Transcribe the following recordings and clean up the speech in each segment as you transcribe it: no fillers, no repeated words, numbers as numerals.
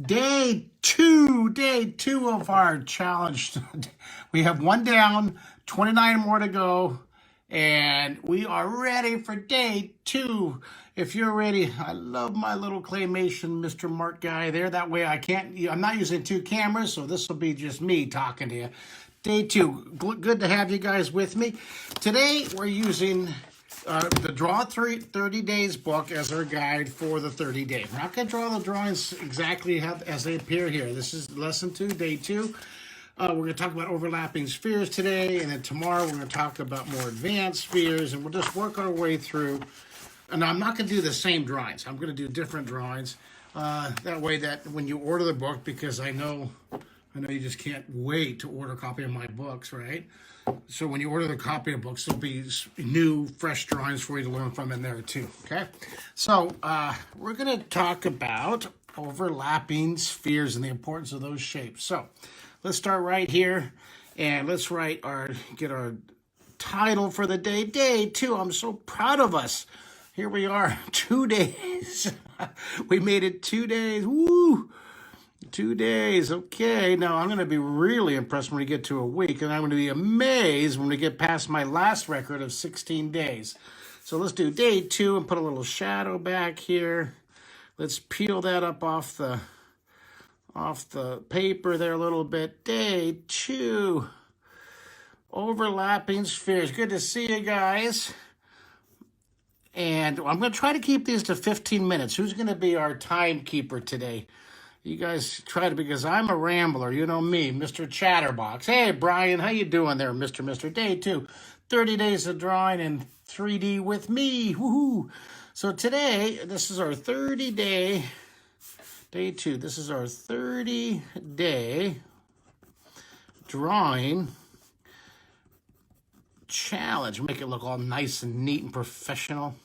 Day two of our challenge. We have one down, 29 more to go, and we are ready for day two. If you're ready, I love my little claymation Mr. Mark guy there. That way I'm not using two cameras, so this will be just me talking to you. Day two, good to have you guys with me. Today we're using the Draw 30 Days book as our guide for the 30 days. We're not going to draw the drawings exactly as they appear here. This is lesson 2, day 2. We're going to talk about overlapping spheres today, and then tomorrow we're going to talk about more advanced spheres, and we'll just work our way through. And I'm not going to do the same drawings. I'm going to do different drawings. That way that when you order the book, because I know you just can't wait to order a copy of my books, right? So when you order the copy of books, there'll be new, fresh drawings for you to learn from in there too, okay? So we're going to talk about overlapping spheres and the importance of those shapes. So let's start right here, and let's get our title for the day, day 2. I'm so proud of us. Here we are, 2 days. We made it 2 days, woo! 2 days, okay. Now, I'm going to be really impressed when we get to a week, and I'm going to be amazed when we get past my last record of 16 days. So let's do day 2 and put a little shadow back here. Let's peel that up off the paper there a little bit. Day 2, overlapping spheres. Good to see you guys. And I'm going to try to keep these to 15 minutes. Who's going to be our timekeeper today? You guys try to, because I'm a rambler. You know me, Mr. Chatterbox. Hey, Brian, how you doing there, Mr. Day 2. 30 days of drawing in 3D with me. Woohoo! So today, this is our 30-day, day 2. This is our 30-day drawing challenge. Make it look all nice and neat and professional.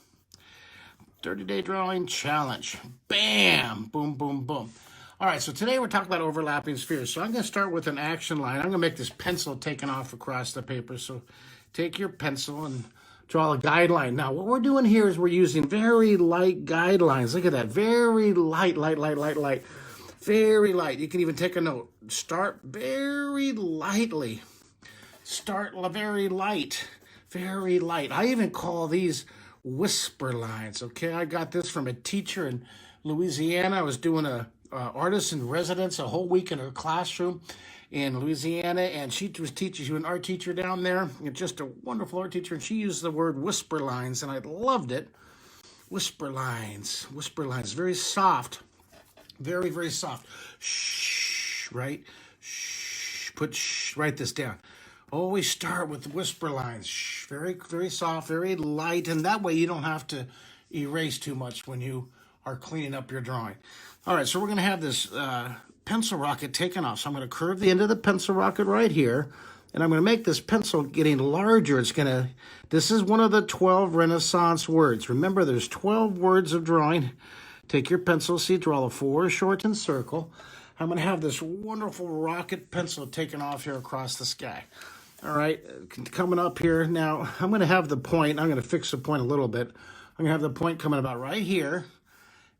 30-day drawing challenge. Bam! Boom, boom, boom. All right, so today we're talking about overlapping spheres. So I'm going to start with an action line. I'm going to make this pencil taken off across the paper. So take your pencil and draw a guideline. Now, what we're doing here is we're using very light guidelines. Look at that. Very light. Very light. You can even take a note. Start very lightly. Start very light. Very light. I even call these whisper lines, okay? I got this from a teacher in Louisiana. I was doing a artist in residence a whole week in her classroom in Louisiana, and she was teaching. She was an art teacher down there, and just a wonderful art teacher, and she used the word whisper lines, and I loved it. Whisper lines, very soft, very, very soft. Shh, right? Shh, write this down. Always start with whisper lines. Shh, very, very soft, very light, and that way you don't have to erase too much when you are cleaning up your drawing. All right, so we're going to have this pencil rocket taken off. So I'm going to curve the end of the pencil rocket right here, and I'm going to make this pencil getting larger. This is one of the 12 Renaissance words. Remember, there's 12 words of drawing. Take your pencil, draw the 4 shortened circle. I'm going to have this wonderful rocket pencil taken off here across the sky. All right, coming up here. Now, I'm going to have the point. I'm going to fix the point a little bit. I'm going to have the point coming about right here.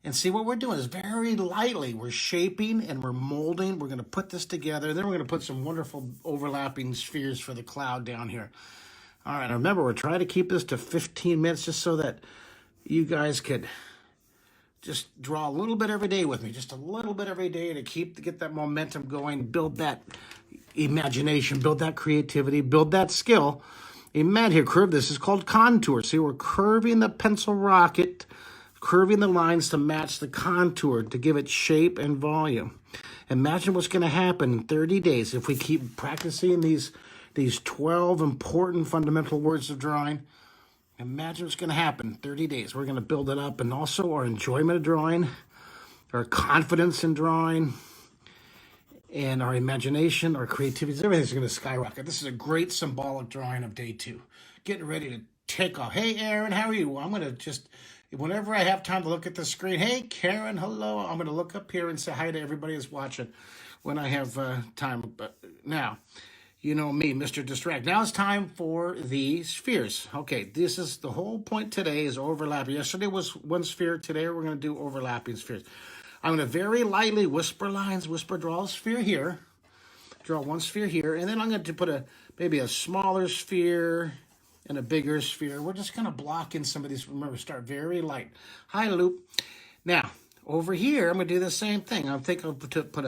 And see, what we're doing is very lightly. We're shaping and we're molding. We're going to put this together. Then we're going to put some wonderful overlapping spheres for the cloud down here. All right, remember, we're trying to keep this to 15 minutes just so that you guys could just draw a little bit every day with me. Just a little bit every day to get that momentum going, build that imagination, build that creativity, build that skill. Imagine here, curve. This is called contour. See, we're curving the pencil rocket, curving the lines to match the contour to give it shape and volume. Imagine what's going to happen in 30 days if we keep practicing these 12 important fundamental words of drawing. Imagine what's going to happen in 30 days. We're going to build it up, and also our enjoyment of drawing, our confidence in drawing, and our imagination, our creativity, everything's going to skyrocket. This is a great symbolic drawing of day 2. Getting ready to take off. Hey, Aaron, how are you? I'm going to just... Whenever I have time to look at the screen, hey, Karen, hello. I'm going to look up here and say hi to everybody who's watching when I have time. But now, you know me, Mr. Distract. Now it's time for the spheres. Okay, this is the whole point today is overlapping. Yesterday was one sphere. Today we're going to do overlapping spheres. I'm going to very lightly whisper lines, draw a sphere here. Draw one sphere here, and then I'm going to put maybe a smaller sphere and a bigger sphere. We're just going to block in some of these. Remember, start very light. High loop. Now, over here, I'm going to do the same thing. I think I'll put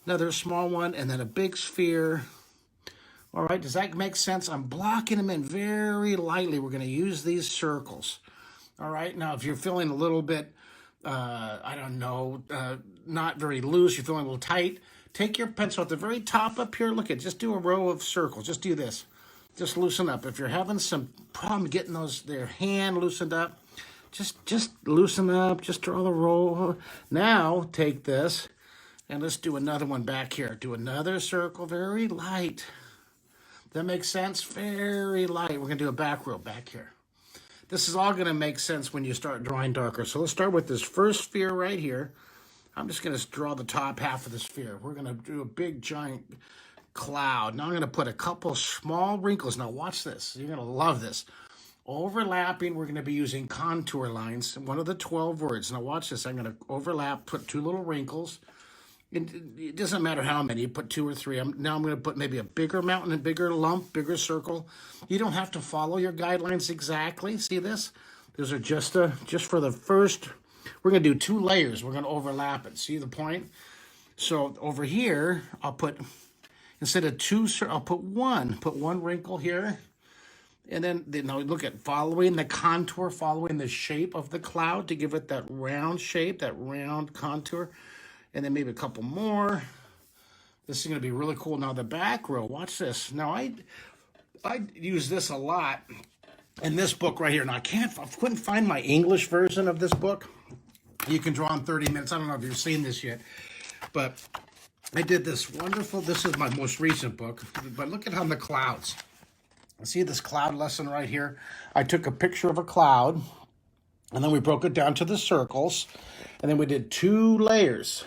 another small one and then a big sphere. All right, does that make sense? I'm blocking them in very lightly. We're going to use these circles. All right, now if you're feeling a little bit, I don't know, not very loose, you're feeling a little tight, take your pencil at the very top up here. Look at, just do a row of circles. Just do this. Just loosen up. If you're having some problem getting their hand loosened up, just loosen up. Just draw the row. Now take this and let's do another one back here. Do another circle, very light. That makes sense? Very light. We're going to do a back row back here. This is all going to make sense when you start drawing darker. So let's start with this first sphere right here. I'm just going to draw the top half of the sphere. We're going to do a big, giant cloud. Now I'm going to put a couple small wrinkles. Now watch this. You're going to love this. Overlapping, we're going to be using contour lines. One of the 12 words. Now watch this. I'm going to overlap, put 2 little wrinkles. It doesn't matter how many, you put 2 or 3. Now I'm going to put maybe a bigger mountain, a bigger lump, bigger circle. You don't have to follow your guidelines exactly. See this? Those are just for the first. We're going to do 2 layers. We're going to overlap it. See the point? So over here, I'll put, instead of 2, I'll put 1. Put 1 wrinkle here. And then, now look at following the contour, following the shape of the cloud to give it that round shape, that round contour. And then maybe a couple more. This is going to be really cool. Now the back row, watch this. Now I use this a lot in this book right here. Now I couldn't find my English version of this book. You can draw in 30 minutes. I don't know if you've seen this yet, but I did this wonderful, this is my most recent book, but look at how the clouds. See this cloud lesson right here? I took a picture of a cloud, and then we broke it down to the circles, and then we did 2 layers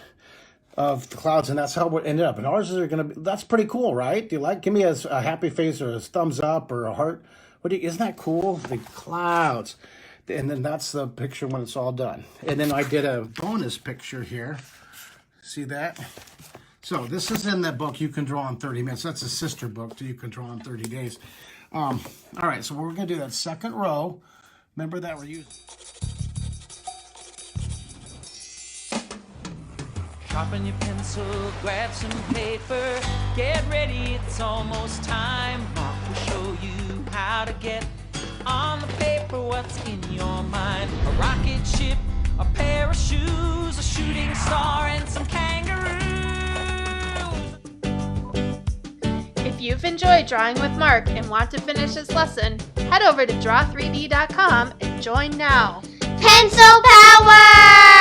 of the clouds, and that's how it ended up. And ours are going to be, that's pretty cool, right? Do you like? Give me a happy face or a thumbs up or a heart. Isn't that cool? The clouds. And then that's the picture when it's all done. And then I did a bonus picture here. See that? So this is in that book, You Can Draw in 30 Minutes. That's a sister book to You Can Draw in 30 Days. All right, so we're going to do that second row. Remember that we're using. Sharpen your pencil, grab some paper, get ready, it's almost time. Mark will show you how to get on the paper what's in your mind. A rocket ship, a pair of shoes, a shooting star, and some kangaroos. If you've enjoyed Drawing with Mark and want to finish this lesson, head over to draw3d.com and join now. Pencil power!